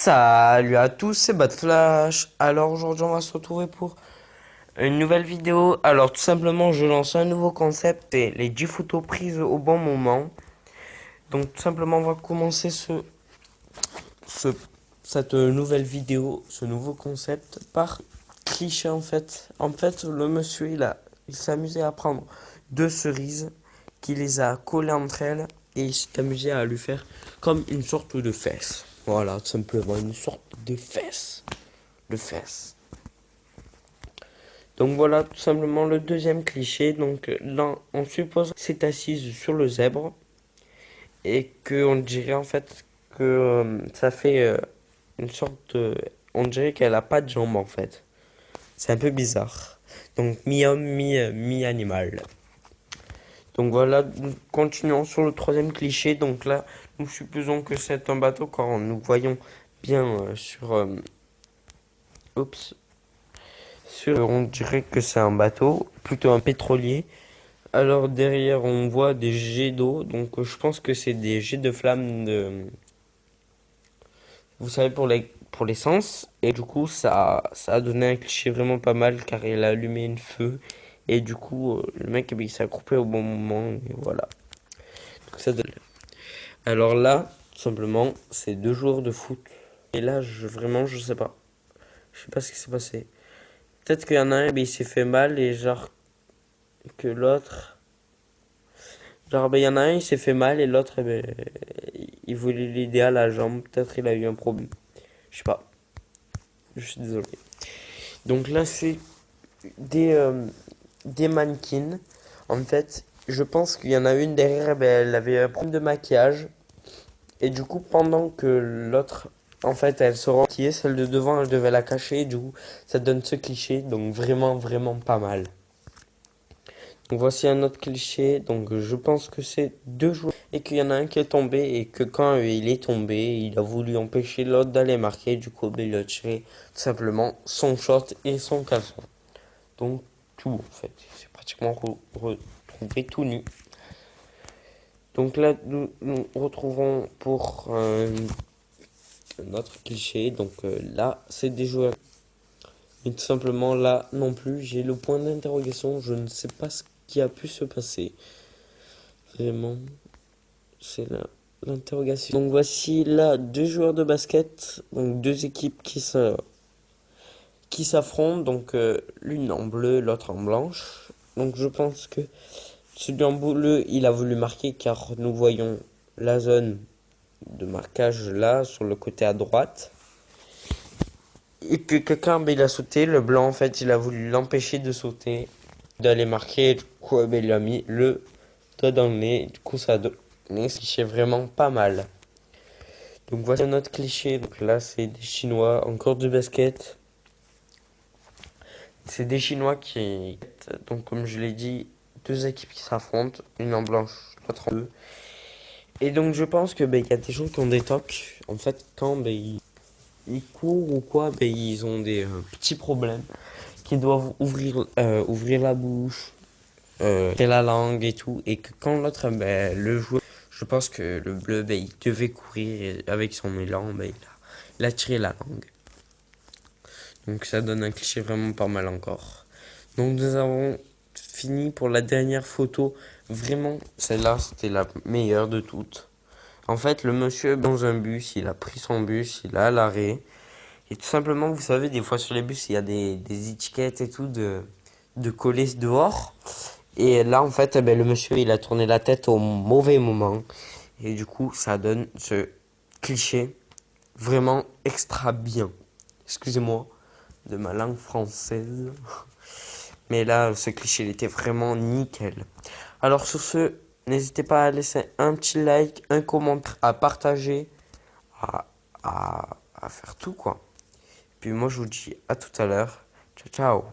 Salut à tous, c'est Batflash. Alors aujourd'hui on va se retrouver pour une nouvelle vidéo. Alors tout simplement je lance un nouveau concept, c'est les 10 photos prises au bon moment. Donc tout simplement on va commencer ce, cette nouvelle vidéo, ce nouveau concept par cliché en fait. En fait le monsieur il s'est amusé à prendre deux cerises, qui les a collées entre elles et il s'est amusé à lui faire comme une sorte de fesse. Voilà, tout simplement une sorte de fesse. De fesse. Donc voilà tout simplement le deuxième cliché. Donc là, on suppose qu'elle s'est assise sur le zèbre et qu'on dirait en fait que ça fait une sorte de... On dirait qu'elle a pas de jambes en fait. C'est un peu bizarre. Donc mi-homme, mi-animal. Donc voilà, nous continuons sur le troisième cliché. Donc là, nous supposons que c'est un bateau quand nous voyons bien Oups. On dirait que c'est un bateau, plutôt un pétrolier. Alors derrière, on voit des jets d'eau. Donc je pense que c'est des jets de flammes de... Vous savez, pour l'essence. Et du coup, ça a donné un cliché vraiment pas mal car il a allumé une feu. Et du coup, le mec, eh ben, il s'est accroupi au bon moment. Et voilà. Donc, ça donne... Alors là, tout simplement, c'est 2 jours de foot. Et là, vraiment, je sais pas. Je sais pas ce qui s'est passé. Peut-être qu'il y en a un, eh ben, il s'est fait mal et genre que l'autre... Genre, ben, il y en a un, il s'est fait mal et l'autre, eh ben, il voulait l'aider à la jambe. Peut-être il a eu un problème. Je sais pas. Je suis désolé. Donc là, c'est des, euh, des mannequins. En fait, je pense qu'il y en a une derrière, eh ben, elle avait un problème de maquillage. Et du coup, pendant que l'autre, en fait, elle se maquillait, celle de devant, elle devait la cacher. Et du coup, ça donne ce cliché. Donc vraiment, vraiment pas mal. Donc voici un autre cliché. Donc je pense que c'est 2 joueurs et qu'il y en a un qui est tombé et que quand il est tombé, il a voulu empêcher l'autre d'aller marquer. Du coup, ben, il a tiré tout simplement son short et son caleçon. Donc tout en fait, c'est pratiquement retrouvé tout nu. Donc là, nous retrouvons pour un autre cliché. Donc là, c'est des joueurs. Mais tout simplement là non plus, j'ai le point d'interrogation. Je ne sais pas ce qui a pu se passer. Vraiment, c'est là l'interrogation. Donc voici là 2 joueurs de basket, donc deux équipes qui s'affrontent, donc l'une en bleu, l'autre en blanche. Donc je pense que celui en bleu, il a voulu marquer car nous voyons la zone de marquage là sur le côté à droite. Et que quelqu'un ben, il a sauté, le blanc en fait il a voulu l'empêcher de sauter, d'aller marquer, du coup ben, il a mis le doigt dans le nez, du coup ça a donné ce qui est vraiment pas mal. Donc voici un autre cliché. Donc là, c'est des Chinois, encore du basket. C'est des Chinois qui... Donc comme je l'ai dit, deux équipes qui s'affrontent, une en blanche, l'autre en bleu. Et donc je pense que ben, y a des gens qui ont des tocs. En fait, quand ben, ils courent ou quoi, ben, ils ont des petits problèmes. Qui doivent ouvrir la bouche, et la langue et tout. Et que quand l'autre, ben, le joueur, je pense que le bleu, ben, il devait courir et avec son élan, ben, il a tiré la langue. Donc ça donne un cliché vraiment pas mal encore. Donc nous avons fini pour la dernière photo. Vraiment, celle-là, c'était la meilleure de toutes. En fait, le monsieur est dans un bus, il a pris son bus, il a à l'arrêt. Et tout simplement, vous savez, des fois sur les bus, il y a des étiquettes et tout de coller dehors. Et là, en fait, eh ben, le monsieur, il a tourné la tête au mauvais moment. Et du coup, ça donne ce cliché vraiment extra bien. Excusez-moi de ma langue française. Mais là, ce cliché, il était vraiment nickel. Alors sur ce, n'hésitez pas à laisser un petit like, un commentaire, à partager, à, à faire tout quoi. Puis moi, je vous dis à tout à l'heure. Ciao, ciao.